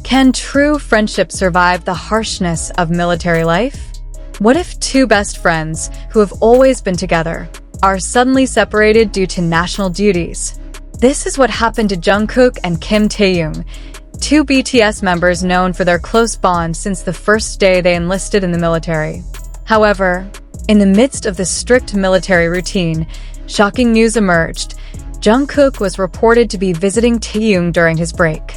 Can true friendship survive the harshness of military life? What if two best friends, who have always been together, are suddenly separated due to national duties? This is what happened to Jungkook and Kim Taehyung, two BTS members known for their close bond since the first day they enlisted in the military. However, in the midst of the strict military routine, shocking news emerged. Jungkook was reported to be visiting Taehyung during his break.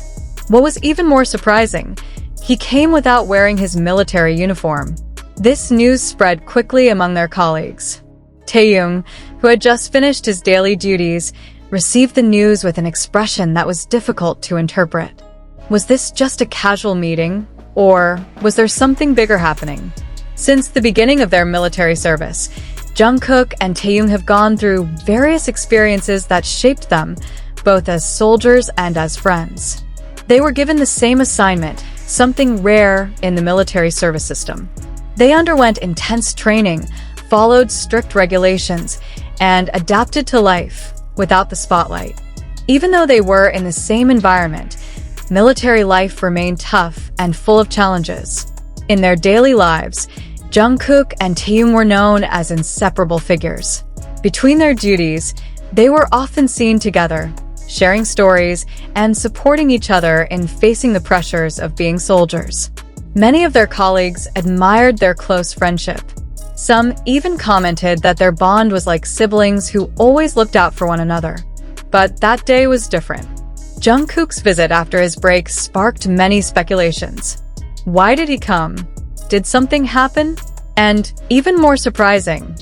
What was even more surprising, he came without wearing his military uniform. This news spread quickly among their colleagues. Taehyung, who had just finished his daily duties, received the news with an expression that was difficult to interpret. Was this just a casual meeting, or was there something bigger happening? Since the beginning of their military service, Jungkook and Taehyung have gone through various experiences that shaped them, both as soldiers and as friends. They were given the same assignment, something rare in the military service system. They underwent intense training, followed strict regulations, and adapted to life without the spotlight. Even though they were in the same environment, military life remained tough and full of challenges. In their daily lives, Jungkook and Taehyung were known as inseparable figures. Between their duties, they were often seen together, sharing stories and supporting each other in facing the pressures of being soldiers. Many of their colleagues admired their close friendship. Some even commented that their bond was like siblings who always looked out for one another. But that day was different. Jungkook's visit after his break sparked many speculations. Why did he come? Did something happen? And, even more surprising,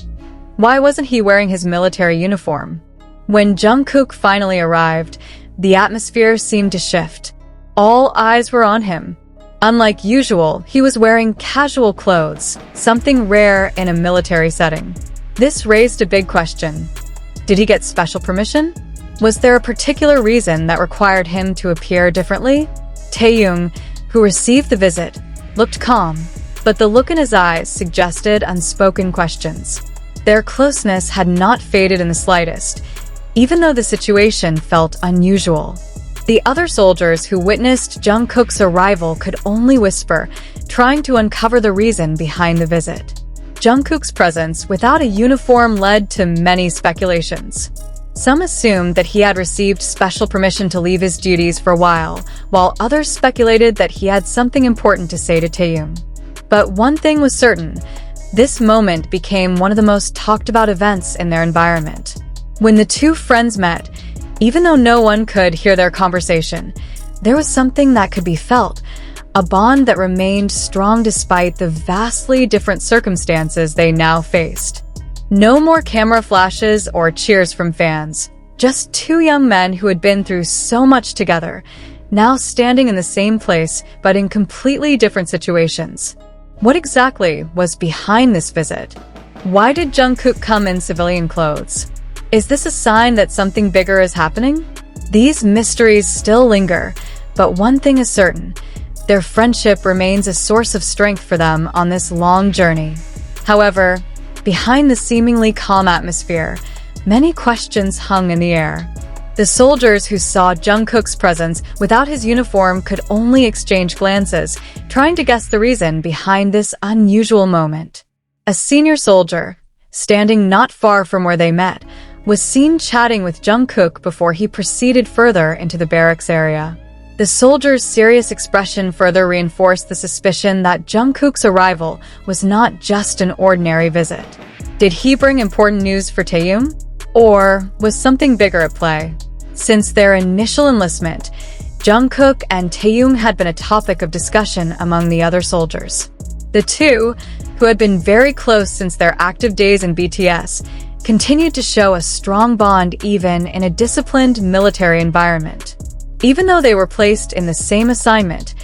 why wasn't he wearing his military uniform? When Jungkook finally arrived, the atmosphere seemed to shift. All eyes were on him. Unlike usual, he was wearing casual clothes, something rare in a military setting. This raised a big question. Did he get special permission? Was there a particular reason that required him to appear differently? Taehyung, who received the visit, looked calm, but the look in his eyes suggested unspoken questions. Their closeness had not faded in the slightest, even though the situation felt unusual. The other soldiers who witnessed Jungkook's arrival could only whisper, trying to uncover the reason behind the visit. Jungkook's presence without a uniform led to many speculations. Some assumed that he had received special permission to leave his duties for a while others speculated that he had something important to say to Taehyung. But one thing was certain, this moment became one of the most talked about events in their environment. When the two friends met, even though no one could hear their conversation, there was something that could be felt, a bond that remained strong despite the vastly different circumstances they now faced. No more camera flashes or cheers from fans, just two young men who had been through so much together, now standing in the same place but in completely different situations. What exactly was behind this visit? Why did Jungkook come in civilian clothes? Is this a sign that something bigger is happening? These mysteries still linger, but one thing is certain. Their friendship remains a source of strength for them on this long journey. However, behind the seemingly calm atmosphere, many questions hung in the air. The soldiers who saw Jungkook's presence without his uniform could only exchange glances, trying to guess the reason behind this unusual moment. A senior soldier, standing not far from where they met, was seen chatting with Jungkook before he proceeded further into the barracks area. The soldier's serious expression further reinforced the suspicion that Jungkook's arrival was not just an ordinary visit. Did he bring important news for Taehyung? Or was something bigger at play? Since their initial enlistment, Jungkook and Taehyung had been a topic of discussion among the other soldiers. The two, who had been very close since their active days in BTS, continued to show a strong bond even in a disciplined military environment. Even though they were placed in the same assignment,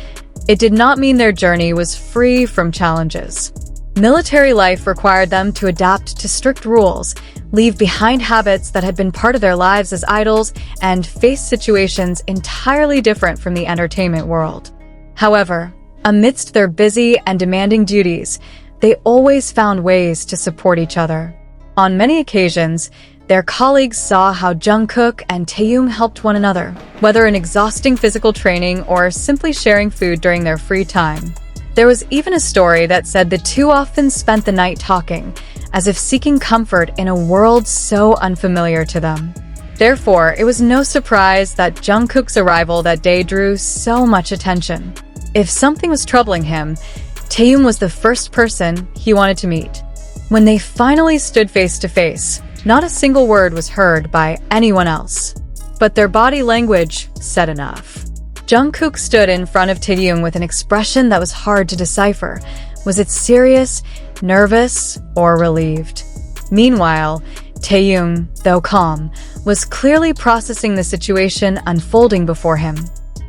it did not mean their journey was free from challenges. Military life required them to adapt to strict rules, leave behind habits that had been part of their lives as idols, and face situations entirely different from the entertainment world. However, amidst their busy and demanding duties, they always found ways to support each other. On many occasions, Their colleagues saw how Jungkook and Taehyung helped one another, whether in exhausting physical training or simply sharing food during their free time. There was even a story that said the two often spent the night talking, as if seeking comfort in a world so unfamiliar to them. Therefore, it was no surprise that Jungkook's arrival that day drew so much attention. If something was troubling him, Taehyung was the first person he wanted to meet. When they finally stood face to face, not a single word was heard by anyone else. But their body language said enough. Jungkook stood in front of Taehyung with an expression that was hard to decipher. Was it serious, nervous, or relieved? Meanwhile, Taehyung, though calm, was clearly processing the situation unfolding before him.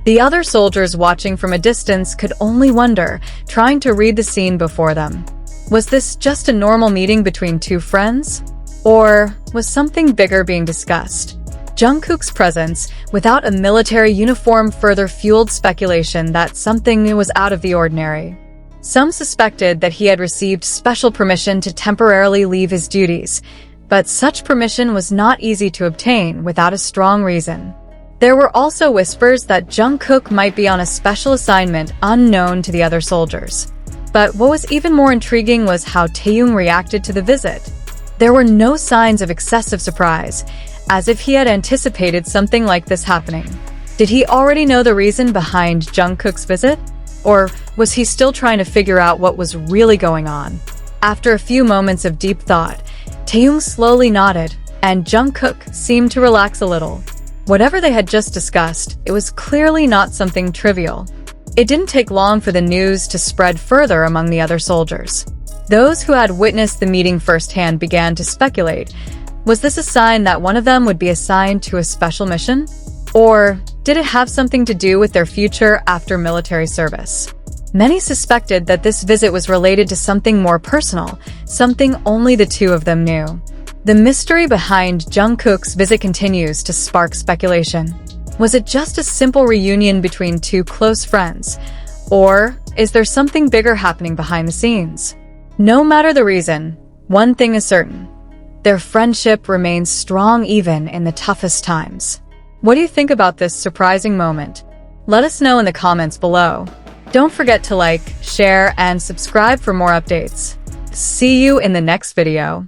The other soldiers watching from a distance could only wonder, trying to read the scene before them. Was this just a normal meeting between two friends? Or was something bigger being discussed? Jungkook's presence, without a military uniform, further fueled speculation that something was out of the ordinary. Some suspected that he had received special permission to temporarily leave his duties, but such permission was not easy to obtain without a strong reason. There were also whispers that Jungkook might be on a special assignment unknown to the other soldiers. But what was even more intriguing was how Taehyung reacted to the visit. There were no signs of excessive surprise, as if he had anticipated something like this happening. Did he already know the reason behind Jungkook's visit? Or was he still trying to figure out what was really going on? After a few moments of deep thought, Taehyung slowly nodded, and Jungkook seemed to relax a little. Whatever they had just discussed, it was clearly not something trivial. It didn't take long for the news to spread further among the other soldiers. Those who had witnessed the meeting firsthand began to speculate. Was this a sign that one of them would be assigned to a special mission? Or did it have something to do with their future after military service? Many suspected that this visit was related to something more personal, something only the two of them knew. The mystery behind Jungkook's visit continues to spark speculation. Was it just a simple reunion between two close friends? Or is there something bigger happening behind the scenes? No matter the reason, one thing is certain. Their friendship remains strong even in the toughest times. What do you think about this surprising moment? Let us know in the comments below. Don't forget to like, share, and subscribe for more updates. See you in the next video.